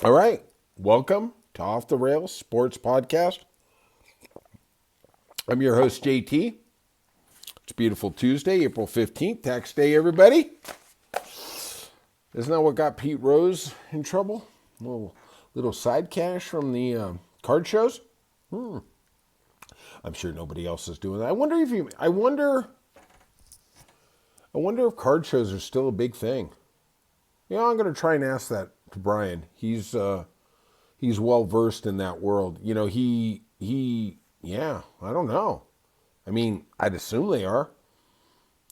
All right. Welcome to Off the Rails Sports Podcast. I'm your host, JT. It's a beautiful Tuesday, April 15th. Tax day, everybody. Isn't that what got Pete Rose in trouble? A little side cash from the card shows? I'm sure nobody else is doing that. I wonder if card shows are still a big thing. I'm going to try and ask that to Brian. He's well versed in that world. I don't know. I mean, I'd assume they are.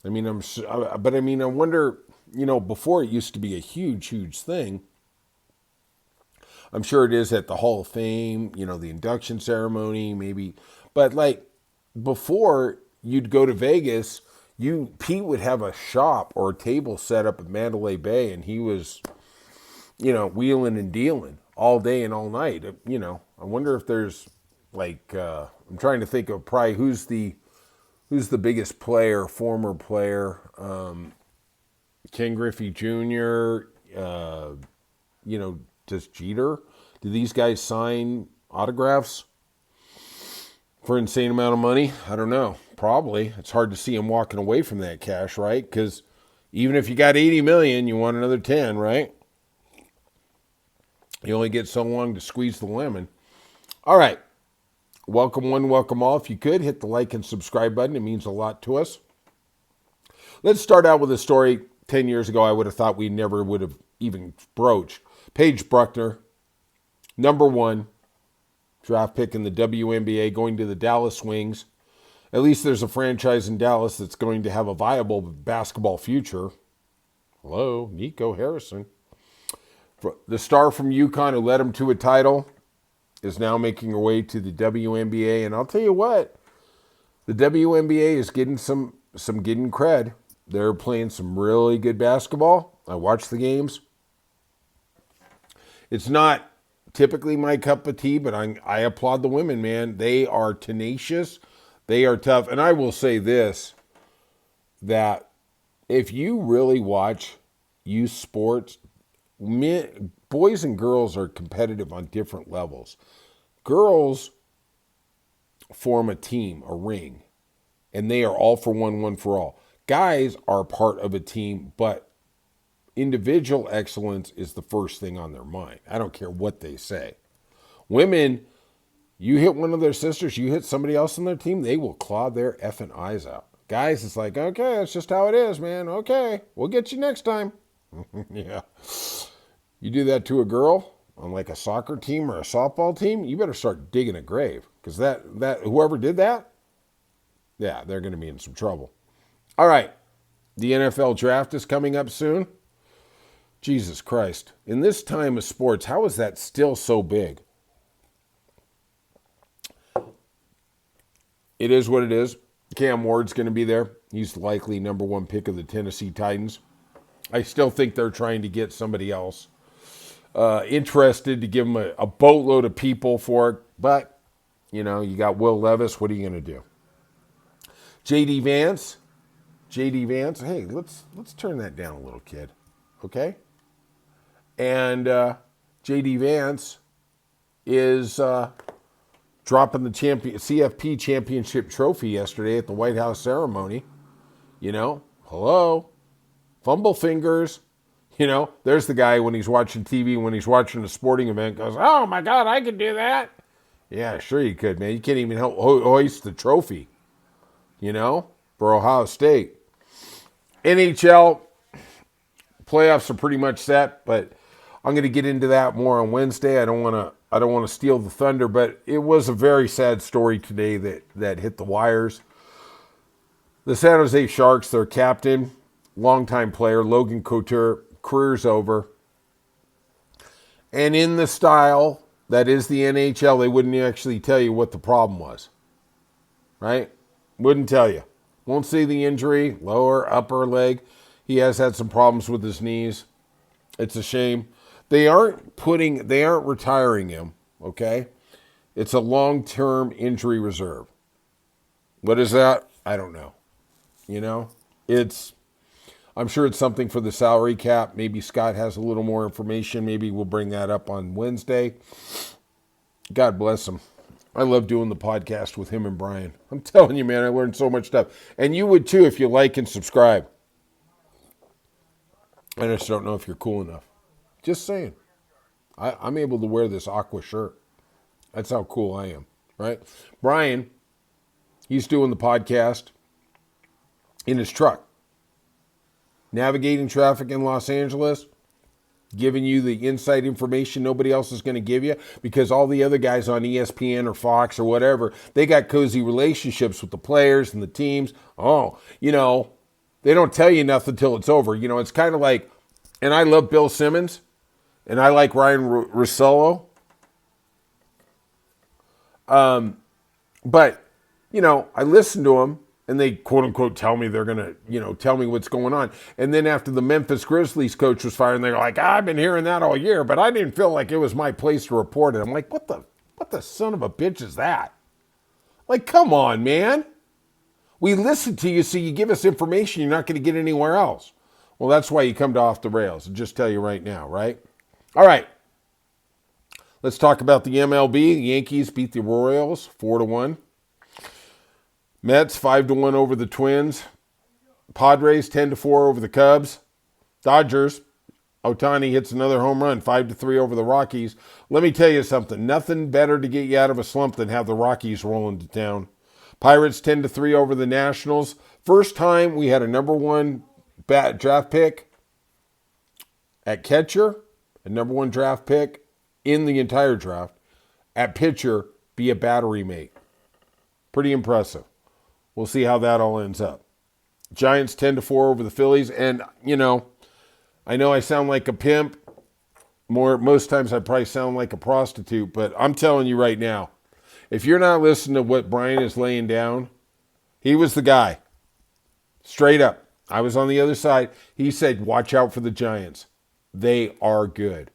I mean, I wonder. Before it used to be a huge, huge thing. I'm sure it is at the Hall of Fame. The induction ceremony, maybe. But like before, you'd go to Vegas. Pete would have a shop or a table set up at Mandalay Bay, and he was wheeling and dealing all day and all night. I wonder if there's I'm trying to think of probably who's the biggest player, former player, Ken Griffey Jr., does Jeter? Do these guys sign autographs for an insane amount of money? I don't know. Probably. It's hard to see him walking away from that cash, right? Because even if you got 80 million, you want another 10, right? You only get so long to squeeze the lemon. All right. Welcome one, welcome all. If you could, hit the like and subscribe button. It means a lot to us. Let's start out with a story 10 years ago I would have thought we never would have even broached. Paige Bueckers, number one draft pick in the WNBA, going to the Dallas Wings. At least there's a franchise in Dallas that's going to have a viable basketball future. Hello, Nico Harrison. The star from UConn who led him to a title is now making her way to the WNBA. And I'll tell you what, the WNBA is getting some getting cred. They're playing some really good basketball. I watch the games. It's not typically my cup of tea, but I applaud the women, man. They are tenacious. They are tough. And I will say this, that if you really watch youth sports, boys and girls are competitive on different levels. Girls form a team, a ring, and they are all for one, one for all. Guys are part of a team, but individual excellence is the first thing on their mind. I don't care what they say. Women, you hit one of their sisters, you hit somebody else on their team, they will claw their effing eyes out. Guys, it's like, okay, that's just how it is, man. Okay, we'll get you next time. Yeah. You do that to a girl on like a soccer team or a softball team, you better start digging a grave. Because that whoever did that, yeah, they're going to be in some trouble. All right. The NFL draft is coming up soon. Jesus Christ. In this time of sports, how is that still so big? It is what it is. Cam Ward's going to be there. He's likely number one pick of the Tennessee Titans. I still think they're trying to get somebody else interested to give them a boatload of people for it. But, you got Will Levis. What are you going to do? J.D. Vance. Hey, let's turn that down a little, kid. Okay? And J.D. Vance is dropping the CFP championship trophy yesterday at the White House ceremony. Hello? Fumble fingers. There's the guy when he's watching TV, when he's watching a sporting event, goes, oh my God, I could do that. Yeah, sure you could, man. You can't even hoist the trophy, for Ohio State. NHL playoffs are pretty much set, but I'm going to get into that more on Wednesday. I don't want to steal the thunder, but it was a very sad story today that hit the wires. The San Jose Sharks, their captain, longtime player, Logan Couture, career's over. And in the style that is the NHL, they wouldn't actually tell you what the problem was. Right? Wouldn't tell you. Won't see the injury, lower, upper leg. He has had some problems with his knees. It's a shame. They aren't retiring him, okay? It's a long-term injury reserve. What is that? I don't know. I'm sure it's something for the salary cap. Maybe Scott has a little more information. Maybe we'll bring that up on Wednesday. God bless him. I love doing the podcast with him and Brian. I'm telling you, man, I learned so much stuff. And you would too if you like and subscribe. I just don't know if you're cool enough. Just saying. I'm able to wear this aqua shirt. That's how cool I am, right? Brian, he's doing the podcast in his truck. Navigating traffic in Los Angeles, giving you the inside information nobody else is going to give you, because all the other guys on ESPN or Fox or whatever, they got cozy relationships with the players and the teams. Oh, they don't tell you nothing till it's over. It's kind of like, and I love Bill Simmons, and I like Ryan Russillo. But, I listen to them, and they, quote unquote, tell me they're going to, tell me what's going on. And then after the Memphis Grizzlies coach was fired, and they're like, I've been hearing that all year, but I didn't feel like it was my place to report it. I'm like, what the son of a bitch is that? Like, come on, man. We listen to you, so you give us information you're not going to get anywhere else. Well, that's why you come to Off the Rails. I'll just tell you right now, right? All right. Let's talk about the MLB. The Yankees beat the Royals 4-1. Mets 5-1 over the Twins. Padres 10-4 over the Cubs. Dodgers, Ohtani hits another home run, 5-3 over the Rockies. Let me tell you something. Nothing better to get you out of a slump than have the Rockies roll into town. Pirates 10-3 over the Nationals. First time we had a number one draft pick at catcher, a number one draft pick in the entire draft, at pitcher, be a battery mate. Pretty impressive. We'll see how that all ends up. Giants 10-4 over the Phillies. And, I know I sound like a pimp. Most times I probably sound like a prostitute. But I'm telling you right now, if you're not listening to what Brian is laying down, he was the guy. Straight up. I was on the other side. He said, watch out for the Giants. They are good.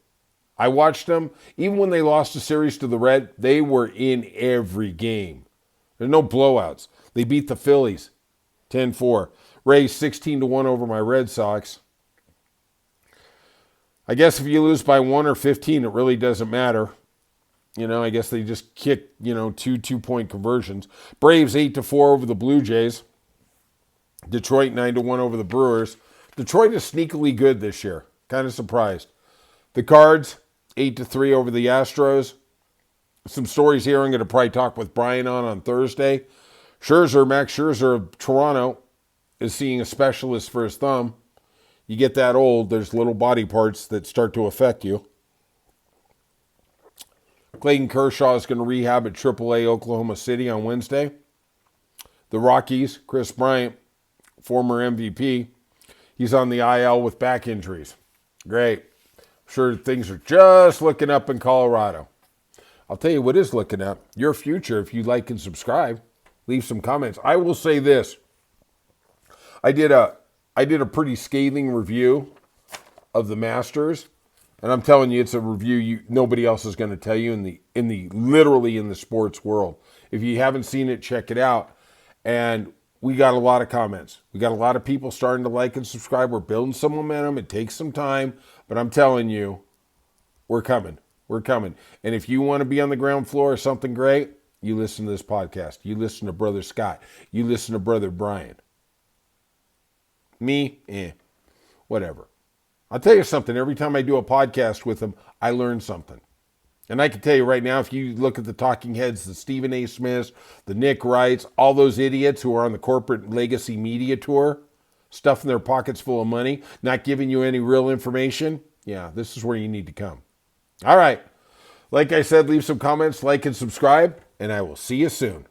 I watched them. Even when they lost the series to the Red, they were in every game. There's no blowouts. They beat the Phillies 10-4. Rays 16-1 over my Red Sox. I guess if you lose by 1 or 15, it really doesn't matter. I guess they just kick, two two-point conversions. Braves 8-4 over the Blue Jays. Detroit 9-1 over the Brewers. Detroit is sneakily good this year. Kind of surprised. The Cards 8-3 over the Astros. Some stories here I'm going to probably talk with Brian on Thursday. Max Scherzer of Toronto is seeing a specialist for his thumb. You get that old, there's little body parts that start to affect you. Clayton Kershaw is going to rehab at AAA Oklahoma City on Wednesday. The Rockies, Chris Bryant, former MVP, he's on the IL with back injuries. Great. I'm sure things are just looking up in Colorado. I'll tell you what is looking up. Your future, if you like and subscribe. Leave some comments. I will say this. I did a pretty scathing review of the Masters, and I'm telling you, it's a review nobody else is going to tell you literally in the sports world. If you haven't seen it, check it out. And we got a lot of comments. We got a lot of people starting to like and subscribe. We're building some momentum. It takes some time, but I'm telling you, we're coming. We're coming. And if you want to be on the ground floor of something great, you listen to this podcast. You listen to Brother Scott. You listen to Brother Brian. Me, whatever. I'll tell you something. Every time I do a podcast with them, I learn something. And I can tell you right now, if you look at the talking heads, the Stephen A. Smiths, the Nick Wrights, all those idiots who are on the corporate legacy media tour, stuffing their pockets full of money, not giving you any real information, yeah, this is where you need to come. All right. Like I said, leave some comments, like and subscribe, and I will see you soon.